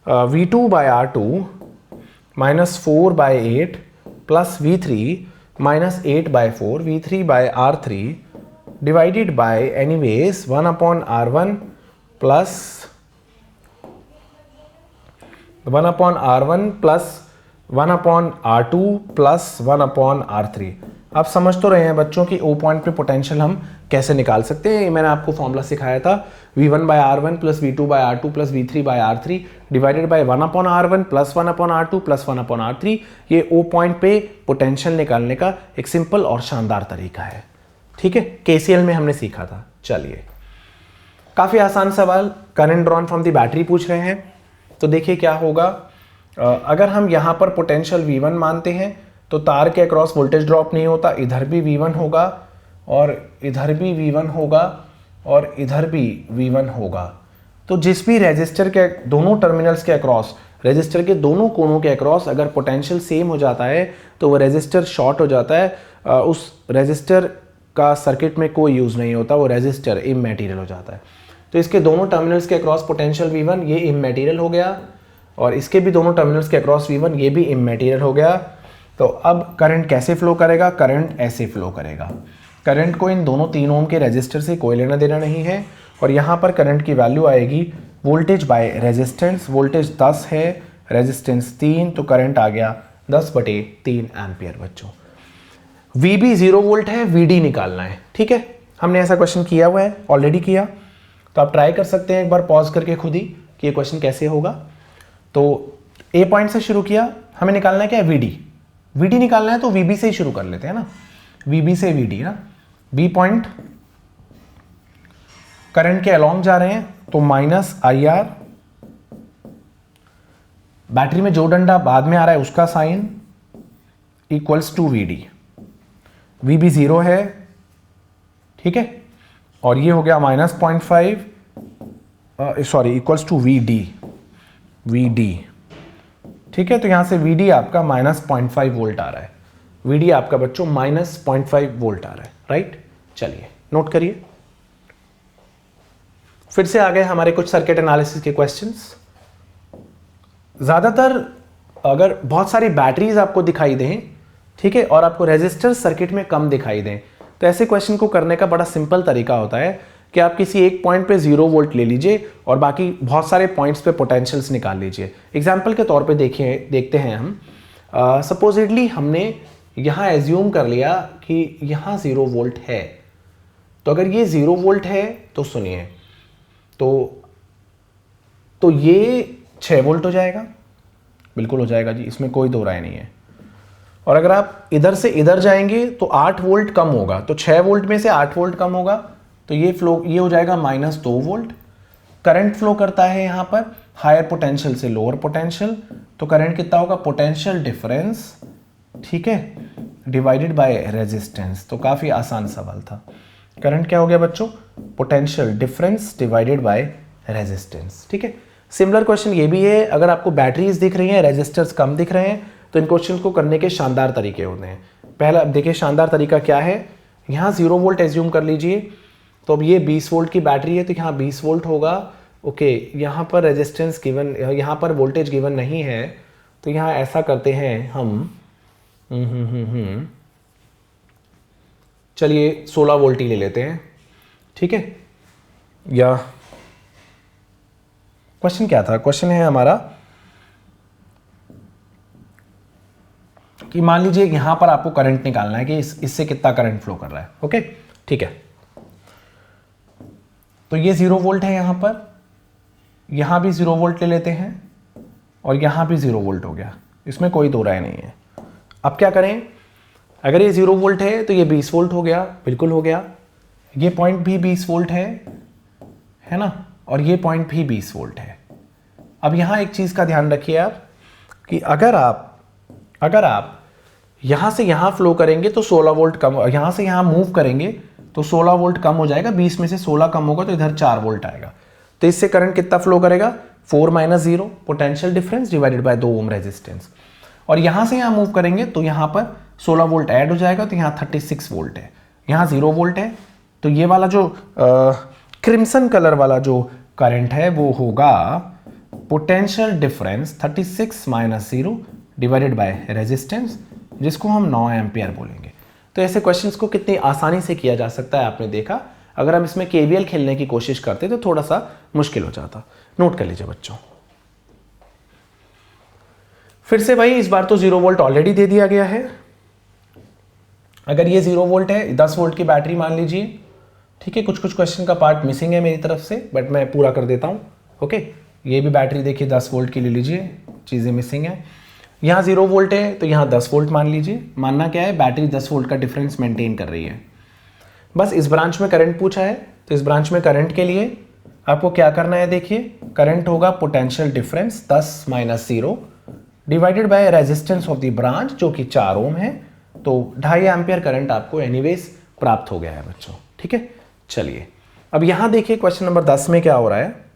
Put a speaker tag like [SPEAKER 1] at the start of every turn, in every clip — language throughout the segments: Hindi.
[SPEAKER 1] V2 by R2 minus 4 by 8 plus V3 minus 8 by 4 V3 by R3 divided by anyways 1 upon R1 plus 1 upon R1 plus 1 upon R2 plus 1 upon R3। आप समझ तो रहे हैं बच्चों कि O पॉइंट पे पोटेंशियल हम कैसे निकाल सकते हैं। मैंने आपको फॉर्मूला सिखाया था V1 by R1 plus V2 by R2 plus V3 by R3 divided by 1 upon R1 plus 1 upon R2 plus 1 upon R3। ये O पॉइंट पे पोटेंशियल निकालने का एक सिंपल और शानदार तरीका है। ठीक है, KCL में हमने सीखा था। चलिए, काफ़ी आसान सवाल, current drawn from the battery पूछ रहे हैं। तो देखिए क्या होगा, अगर हम यहाँ पर पोटेंशियल V1 मानते हैं तो तार के अक्रॉस वोल्टेज ड्रॉप नहीं होता, इधर भी V1 होगा और इधर भी V1 होगा और इधर भी V1 होगा। तो जिस भी रेजिस्टर के दोनों टर्मिनल्स के अक्रॉस, रेजिस्टर के दोनों कोनों के अक्रॉस अगर पोटेंशियल सेम हो जाता है तो वो रेजिस्टर शॉर्ट हो जाता है, उस रेजिस्टर का सर्किट में कोई यूज़ नहीं होता, वो रेजिस्टर इमैटेरियल हो जाता है। तो इसके दोनों टर्मिनल्स के अक्रॉस पोटेंशियल V1 ये इमैटेरियल हो गया और इसके भी दोनों टर्मिनल्स के अक्रॉस V1 ये भी इमैटेरियल हो गया। तो अब करंट कैसे फ्लो करेगा, करंट ऐसे फ्लो करेगा। करंट को इन दोनों 3 ओम के रेजिस्टर से कोई लेना देना नहीं है और यहाँ पर करंट की वैल्यू आएगी वोल्टेज बाय रेजिस्टेंस। वोल्टेज 10 है, रेजिस्टेंस 3, तो करंट आ गया 10/3 एम्पियर। बच्चों VB 0 वोल्ट है, VD निकालना है। ठीक है, हमने ऐसा क्वेश्चन किया हुआ है, ऑलरेडी किया, तो आप ट्राई कर सकते हैं एक बार पॉज करके खुद ही कि ये क्वेश्चन कैसे होगा। तो A पॉइंट से शुरू किया, हमें निकालना है क्या, VD निकालना है, तो VB से ही शुरू कर लेते हैं ना, VB से VD ना। B पॉइंट करंट के अलोंग जा रहे हैं तो -IR, बैटरी में जो डंडा बाद में आ रहा है उसका sign equals to VD। VB 0 है, ठीक है, और ये हो गया -0.5 सॉरी इक्वल्स टू VD। ठीक है, तो यहां से VD आपका -0.5 वोल्ट आ रहा है। VD आपका बच्चों -0.5 वोल्ट आ रहा है, राइट। चलिए नोट करिए। फिर से आ गए हमारे कुछ सर्किट एनालिसिस के क्वेश्चंस। ज्यादातर अगर बहुत सारी बैटरीज आपको दिखाई दें, ठीक है, और आपको रेजिस्टर सर्किट में कम दिखाई दें, तो ऐसे क्वेश्चन को करने का बड़ा सिंपल तरीका होता है कि आप किसी एक पॉइंट पे 0 वोल्ट ले लीजिए और बाकी बहुत सारे पॉइंट्स पे पोटेंशियल्स निकाल लीजिए। एग्जाम्पल के तौर पे देखते हैं हम, सपोजिटली हमने यहाँ एज्यूम कर लिया कि यहाँ 0 वोल्ट है। तो अगर ये 0 वोल्ट है तो सुनिए, तो ये 6 वोल्ट हो जाएगा, बिल्कुल हो जाएगा जी, इसमें कोई दो राय नहीं है। और अगर आप इधर से इधर जाएंगे तो 8 वोल्ट कम होगा, तो 6 वोल्ट में से 8 वोल्ट कम होगा, तो ये हो जाएगा -2 वोल्ट। करंट फ्लो करता है यहाँ पर हायर पोटेंशियल से लोअर पोटेंशियल, तो करंट कितना होगा, पोटेंशियल डिफरेंस, ठीक है, डिवाइडेड बाय रेजिस्टेंस। तो काफ़ी आसान सवाल था। करंट क्या हो गया बच्चों, potential difference divided by resistance. ठीक है, सिमिलर क्वेश्चन ये भी है। अगर आपको बैटरीज दिख रही हैं, रेजिस्टर्स कम दिख रहे हैं, तो इन क्वेश्चन को करने के शानदार तरीके होते हैं। पहला देखिए शानदार तरीका क्या है, यहाँ 0 वोल्ट एज्यूम कर लीजिए, तो अब ये 20 वोल्ट की बैटरी है तो यहाँ 20 वोल्ट होगा। ओके, यहाँ पर रेजिस्टेंस गिवन, यहाँ पर वोल्टेज गिवन नहीं है, तो यहाँ ऐसा करते हैं हम, चलिए 16 वोल्ट ही ले लेते हैं। ठीक है, या क्वेश्चन क्या था, क्वेश्चन है हमारा कि मान लीजिए यहां पर आपको करंट निकालना है कि इससे कितना करंट फ्लो कर रहा है। ओके, ठीक है, तो ये 0 वोल्ट है, यहां पर, यहां भी 0 वोल्ट ले लेते हैं और यहां भी 0 वोल्ट हो गया, इसमें कोई दो राय नहीं है। अब क्या करें, अगर ये 0 वोल्ट है तो ये 20 वोल्ट हो गया, बिल्कुल हो गया। ये पॉइंट भी 20 वोल्ट है ना, और ये पॉइंट भी 20 वोल्ट है। अब यहां एक चीज का ध्यान रखिए आप कि अगर आप यहां से यहां फ्लो करेंगे तो 16 वोल्ट कम, यहां से यहां मूव करेंगे तो 16 वोल्ट कम हो जाएगा, 20 में से 16 कम होगा तो इधर 4 वोल्ट आएगा। तो इससे करंट कितना फ्लो करेगा, 4 - 0 potential difference divided by 2 ohm resistance. और यहां से यहां मूव करेंगे तो यहां पर 16 वोल्ट ऐड हो जाएगा, तो यहां 36 वोल्ट है, यहां 0 वोल्ट है, तो ये वाला जो क्रिम्सन कलर वाला जो करंट है वो होगा potential difference 36 minus 0 divided by resistance, जिसको हम 9 एम्पियर बोलेंगे। तो ऐसे क्वेश्चंस को कितनी आसानी से किया जा सकता है आपने देखा। अगर हम इसमें केवीएल खेलने की कोशिश करते तो थोड़ा सा मुश्किल हो जाता। नोट कर लीजिए बच्चों। फिर से भाई इस बार तो 0 वोल्ट ऑलरेडी दे दिया गया है। अगर ये 0 वोल्ट है, 10 वोल्ट की बैटरी मान लीजिए, ठीक है। कुछ कुछ क्वेश्चन का पार्ट मिसिंग है मेरी तरफ से, बट मैं पूरा कर देता हूँ। ओके, ये भी बैटरी देखिए 10 वोल्ट की ले लीजिए, चीज़ें मिसिंग है। यहाँ 0 वोल्ट है तो यहाँ 10 वोल्ट मान लीजिए। मानना क्या है, बैटरी 10 वोल्ट का डिफरेंस मेंटेन कर रही है। बस इस ब्रांच में करंट पूछा है, तो इस ब्रांच में करंट के लिए आपको क्या करना है, देखिए करंट होगा potential difference 10 minus 0 divided by resistance of the branch, जो कि 4 ओम है। तो 2.5 एम्पियर करंट आपको एनीवेज प्राप्त हो गया है बच्चों, ठीक है। चलिए अब यहाँ देखिए क्वेश्चन नंबर 10 में क्या हो रहा है।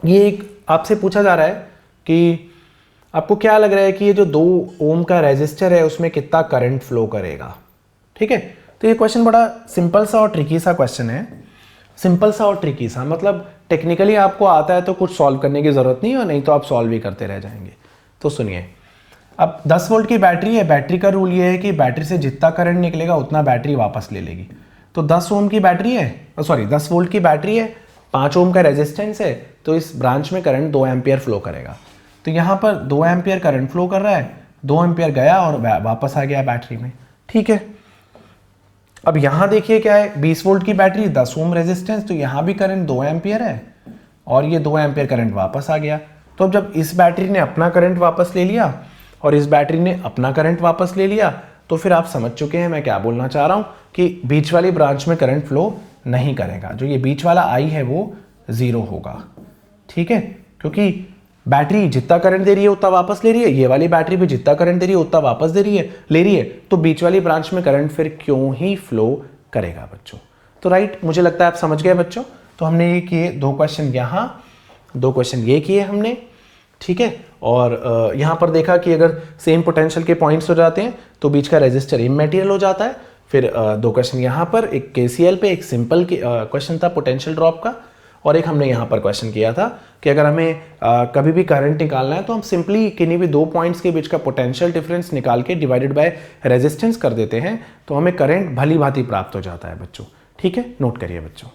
[SPEAKER 1] ये एक आपसे पूछा जा रहा है कि आपको क्या लग रहा है कि ये जो 2 ओम का रेजिस्टर है उसमें कितना करंट फ्लो करेगा, ठीक है। तो ये क्वेश्चन बड़ा सिंपल सा और ट्रिकी सा क्वेश्चन है। सिंपल सा और ट्रिकी सा मतलब टेक्निकली आपको आता है तो कुछ सॉल्व करने की ज़रूरत नहीं है, और नहीं तो आप सॉल्व ही करते रह जाएंगे। तो सुनिए, अब 10 वोल्ट की बैटरी है। बैटरी का रूल ये है कि बैटरी से जितना करंट निकलेगा उतना बैटरी वापस ले लेगी। तो 10 ओम की बैटरी है, 10 वोल्ट की बैटरी है, 5 ओम का रेजिस्टेंस है, तो इस ब्रांच में करंट 2 एम्पियर फ्लो करेगा। तो यहाँ पर 2 एम्पियर करंट फ्लो कर रहा है, 2 एम्पियर गया और वापस आ गया बैटरी में, ठीक है। अब यहाँ देखिए क्या है, 20 वोल्ट की बैटरी, 10 ओम रेजिस्टेंस, तो यहाँ भी करंट 2 एम्पियर है और ये 2 एम्पियर करंट वापस आ गया। तो अब जब इस बैटरी ने अपना करंट वापस ले लिया और इस बैटरी ने अपना करंट वापस ले लिया, तो फिर आप समझ चुके हैं मैं क्या बोलना चाह रहा हूँ कि बीच वाली ब्रांच में करंट फ्लो नहीं करेगा। जो ये बीच वाला आई है वो 0 होगा, ठीक है। क्योंकि बैटरी जितना करंट दे रही है उतना वापस ले रही है, ये वाली बैटरी भी जितना करंट दे रही है उतना वापस ले रही है, तो बीच वाली ब्रांच में करंट फिर क्यों ही फ्लो करेगा बच्चों। तो राइट, मुझे लगता है आप समझ गए बच्चों। तो हमने ये किए 2 क्वेश्चन यहाँ, 2 क्वेश्चन ये किए हमने, ठीक है। और यहाँ पर देखा कि अगर सेम पोटेंशियल के पॉइंट्स हो जाते हैं तो बीच का रेजिस्टर इमैटेरियल हो जाता है। फिर 2 क्वेश्चन यहाँ पर, एक केसीएल पे, एक सिंपल क्वेश्चन था पोटेंशियल ड्रॉप का, और एक हमने यहाँ पर क्वेश्चन किया था कि अगर हमें कभी भी करंट निकालना है तो हम सिंपली किन्हीं भी 2 पॉइंट्स के बीच का पोटेंशियल डिफरेंस निकाल के डिवाइडेड बाय रेजिस्टेंस कर देते हैं, तो हमें करंट भली भांति प्राप्त हो जाता है बच्चों, ठीक है। नोट करिए बच्चों।